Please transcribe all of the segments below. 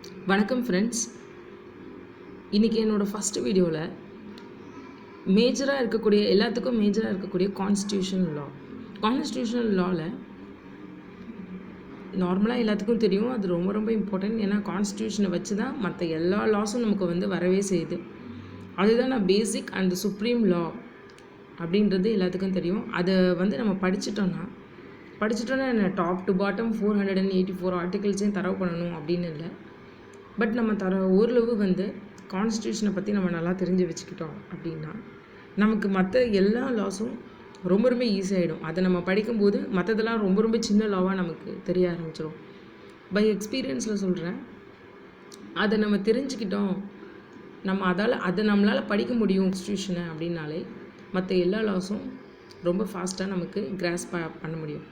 வணக்கம் ஃப்ரெண்ட்ஸ். இன்றைக்கி என்னோடய ஃபஸ்ட்டு வீடியோவில் எல்லாத்துக்கும் மேஜராக இருக்கக்கூடிய கான்ஸ்டியூஷனல் லாவில் நார்மலாக எல்லாத்துக்கும் தெரியும். அது ரொம்ப ரொம்ப இம்பார்ட்டன்ட். ஏன்னா கான்ஸ்டியூஷனை வச்சு தான் மற்ற எல்லா லாஸும் நமக்கு வரவே செய்யுது. அதுதான் நான் பேசிக் அண்ட் சுப்ரீம் லா அப்படின்றது எல்லாத்துக்கும் தெரியும். அதை நம்ம படிச்சிட்டோன்னா என்ன டாப் டு பாட்டம் 484 ஆர்டிகல்ஸையும் தரவு பண்ணணும் அப்படின்னு இல்லை. பட் நம்ம ஓரளவு கான்ஸ்டியூஷனை பற்றி நம்ம நல்லா தெரிஞ்சு வச்சுக்கிட்டோம் அப்படின்னா நமக்கு மற்ற எல்லா லாஸும் ரொம்ப ரொம்ப ஈஸியாகிடும். அதை நம்ம படிக்கும்போது மற்றதெல்லாம் ரொம்ப ரொம்ப சின்ன லாவாக நமக்கு தெரிய ஆரம்பிச்சிடும். பை எக்ஸ்பீரியன்ஸில் சொல்கிறேன். அதை நம்ம தெரிஞ்சுக்கிட்டோம், அதை நம்மளால் படிக்க முடியும் கான்ஸ்டியூஷனை அப்படின்னாலே மற்ற எல்லா லாஸும் ரொம்ப ஃபாஸ்ட்டாக நமக்கு கிராஸ்ப் பண்ண முடியும்.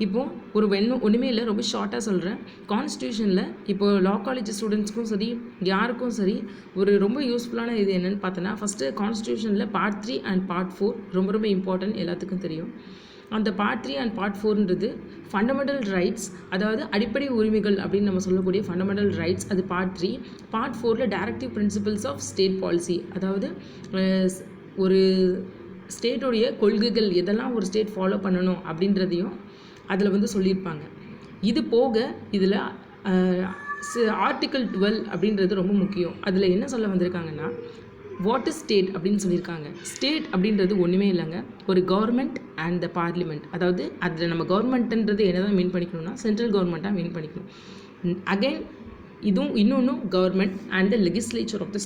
இப்போது ஒன்றுமே இல்லை, ரொம்ப ஷார்ட்டாக சொல்கிறேன். கான்ஸ்டியூஷனில் இப்போது லா காலேஜ் ஸ்டூடெண்ட்ஸ்க்கும் சரி யாருக்கும் சரி ஒரு ரொம்ப யூஸ்ஃபுல்லான இது என்னென்னு பார்த்தோன்னா, ஃபஸ்ட்டு கான்ஸ்டியூஷனில் பார்ட் 3 அண்ட் பார்ட் 4 ரொம்ப ரொம்ப இம்பார்ட்டன்ட், எல்லாத்துக்கும் தெரியும். அந்த பார்ட் 3 அண்ட் பார்ட் 4ன்றது ஃபண்டமெண்டல் ரைட்ஸ், அதாவது அடிப்படை உரிமைகள் அப்படின்னு நம்ம சொல்லக்கூடிய ஃபண்டமெண்டல் ரைட்ஸ். அது பார்ட் 3. பார்ட் 4ல் directive principles of state policy, அதாவது ஒரு ஸ்டேட்டோடைய கொள்கைகள் எதெல்லாம் ஒரு ஸ்டேட் ஃபாலோ பண்ணணும் அப்படின்றதையும் அதில் சொல்லியிருப்பாங்க. இது போக இதில் ஆர்டிக்கல் 12 அப்படின்றது ரொம்ப முக்கியம். அதில் என்ன சொல்ல வந்திருக்காங்கன்னா, வாட் இஸ் ஸ்டேட் அப்படின்னு சொல்லியிருக்காங்க. ஸ்டேட் அப்படின்றது ஒன்றுமே இல்லைங்க, ஒரு கவர்மெண்ட் அண்ட் த பார்லிமெண்ட். அதாவது அதில் நம்ம கவர்மெண்ட்டுன்றது என்ன தான் மீன் பண்ணிக்கணும்னா சென்ட்ரல் கவர்மெண்ட்டாக மீன் பண்ணிக்கணும். அகைன் இன்னொன்று government and the legislature of the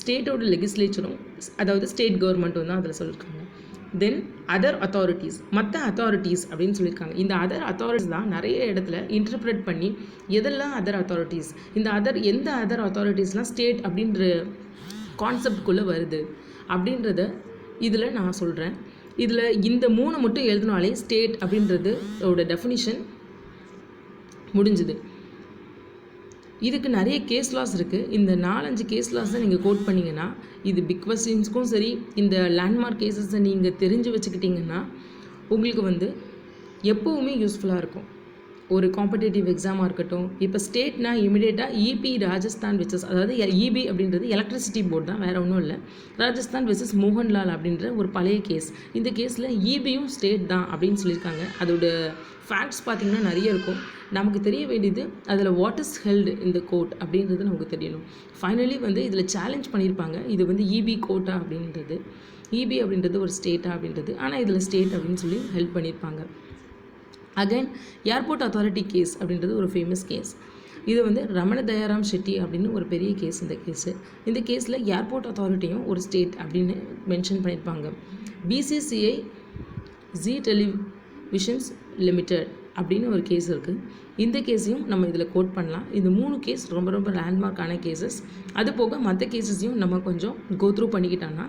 ஸ்டேட்டோட லெகிஸ்லேச்சரும் அதாவது ஸ்டேட் கவர்மெண்ட்டும் தான் அதில் சொல்லியிருக்காங்க. தென் அதர் அத்தாரிட்டிஸ், மற்ற அத்தாரிட்டிஸ் அப்படின்னு சொல்லியிருக்காங்க. இந்த அதர் அத்தாரிட்டிஸ் தான் நிறைய இடத்துல இன்டர்பிரேட் பண்ணி எதெல்லாம் அதர் அத்தாரிட்டிஸ், எந்த அதர் அத்தாரிட்டிஸ்லாம் ஸ்டேட் அப்படின்ற கான்செப்டுக்குள்ளே வருது அப்படின்றத இதில் நான் சொல்கிறேன். இதில் இந்த 3 மட்டும் எழுதினாலே ஸ்டேட் அப்படின்றதோட டெஃபினிஷன் முடிஞ்சுது. இதுக்கு நிறைய கேஸ் லாஸ் இருக்குது. இந்த 4-5 கேஸ் லாஸை நீங்கள் கோட் பண்ணிங்கன்னா, இது பிக் கொஸ்டின்ஸ்க்கும் சரி இந்த லேண்ட்மார்க் கேசஸை நீங்கள் தெரிஞ்சு வச்சுக்கிட்டிங்கன்னா உங்களுக்கு எப்போவுமே யூஸ்ஃபுல்லாக இருக்கும். ஒரு காம்படேட்டிவ் எக்ஸாமாக இருக்கட்டும். இப்போ ஸ்டேட்னா இமிடியேட்டாக இபி ராஜஸ்தான் வெர்சஸ், அதாவது இபி அப்படின்றது எலக்ட்ரிசிட்டி போர்டு தான், வேறு ஒன்றும் இல்லை. ராஜஸ்தான் வெர்சஸ் மோகன்லால் அப்படின்ற ஒரு பழைய கேஸ். இந்த கேஸில் இபியும் ஸ்டேட் தான் அப்படின்னு சொல்லியிருக்காங்க. அதோட ஃபேக்ட்ஸ் பார்த்திங்கன்னா நிறைய இருக்கும். நமக்கு தெரிய வேண்டியது அதில் வாட் இஸ் ஹெல்டு இந்த கோர்ட் அப்படின்றது நமக்கு தெரியணும். ஃபைனலி இதில் சேலஞ்ச் பண்ணியிருப்பாங்க, இது இபி கோர்ட்டா அப்படின்றது, இபி அப்படின்றது ஒரு ஸ்டேட்டா அப்படின்றது. ஆனால் இதில் ஸ்டேட் அப்படின்னு சொல்லி ஹெல்ப் பண்ணியிருப்பாங்க. அகைன் ஏர்போர்ட் அத்தாரிட்டி கேஸ் அப்படின்றது ஒரு ஃபேமஸ் கேஸ். இது ரமண தயாராம் ஷெட்டி அப்படின்னு ஒரு பெரிய கேஸ். இந்த கேஸில் ஏர்போர்ட் அத்தாரிட்டியும் ஒரு ஸ்டேட் அப்படின்னு மென்ஷன் பண்ணியிருப்பாங்க. பிசிசிஐ ஜி டெலிவிஷன்ஸ் லிமிடெட் அப்படின்னு ஒரு கேஸ் இருக்குது. இந்த கேஸையும் நம்ம இதில் கோட் பண்ணலாம். இந்த 3 கேஸ் ரொம்ப ரொம்ப லேண்ட்மார்க்கான கேசஸ். அது போக மற்ற கேசஸையும் நம்ம கொஞ்சம் கோ த்ரூ பண்ணிக்கிட்டோன்னா